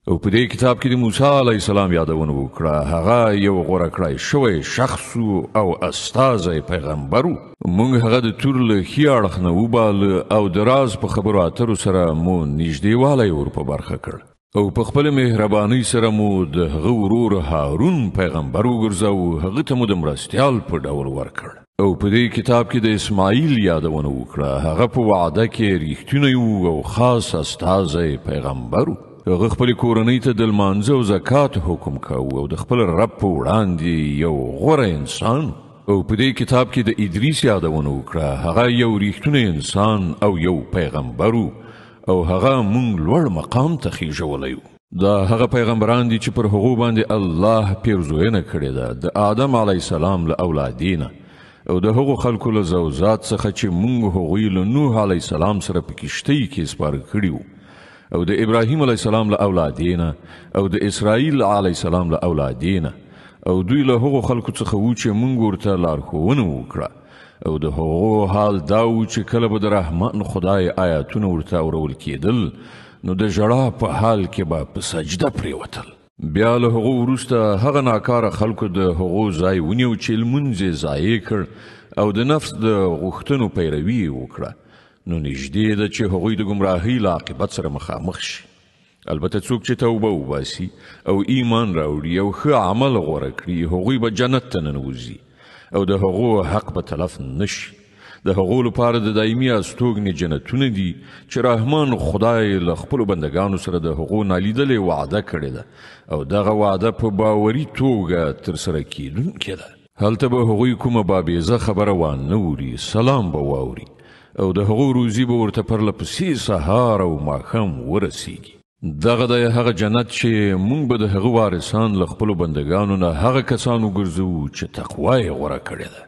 او په دې کتاب کې د موسی علیه السلام یادونه وکړه. هغه یو غوره کړی شوی شخص او استازی پیغمبر و. موږ هغه د تور له ښي اړخ نه وباله او د راز په خبرو اترو سره مو نږدېوالی ور په برخه کړ او په خپل مهربانۍ سره مو د هغه ورور هارون پیغمبر وګرځاوه. هغه ته مو د مرستیال په ډول ورکړ. او په دې کتاب کې د اسماعیل یادونه وکړه. هغه په وعده کې ریښتونی و او خاص استازی پیغمبر و. هغه خپل کورنۍ ته د لمانځه او زکات حکم کاوه او د خپل رب په وړاندې یو غوره انسان. او په دې کتاب کې د ادریس یادونه وکړه. هغه یو ریښتونی انسان او یو پیغمبر و او هغه مونږ لوړ مقام ته خېژولی و. دا هغه پیغمبران دي چې پر هغو باندې الله پیرزوینه کړې ده د آدم علیه السلام له اولادینه او د هغو خلکو له زوزات څخه چې مونږ هغوی له نوح علیه السلام سره په کښتۍ کې سپاره کړي وو او د ابراهیم علیه السلام له اولادینه او د اسرائیل علیه السلام له اولادینه او دوی له هغو خلکو څخه وو چې مونږ ورته لارښوونه وکړه او د هغو حال دا و چې کله به د رحمان خدای آیاتونه ورته اورول کېدل نو د ژړا په حال کې به په سجده پرېوتل. بیا له هغو وروسته هغه ناکاره خلکو د هغو ځای ونیو چې لمونځ یې ضایع کړ او د نفس د غوښتنو پیروي یې وکړه. نو نږدې ده چې هغوی د ګمراهۍ له عاقبت سره مخامخ شي. البته څوک چې توبه وباسي او ایمان راوړي او ښه عمل غوره کړي هغوی به جنت ته ننوځي او د هغو حق به تلف نشي. د هغو لپاره د دایمي استوګنې جنتونه دي چې رحمان خدای له خپلو بندګانو سره د هغو نالیدلې وعده کړې ده او دغه وعده په باوري توګه ترسره کیدونکې ده. هلته به هغوی کومه بابیزه خبره وانه اوري، سلام به واوري او د هغو روزي به ورته پرله پسې سهار او ماښام ورسیږي. دغه د هغه جنت چې موږ به د هغه وارثان له خپلو بندګانو نه هغه کسان وګرځوو چې تقوا یې غوره کړې ده.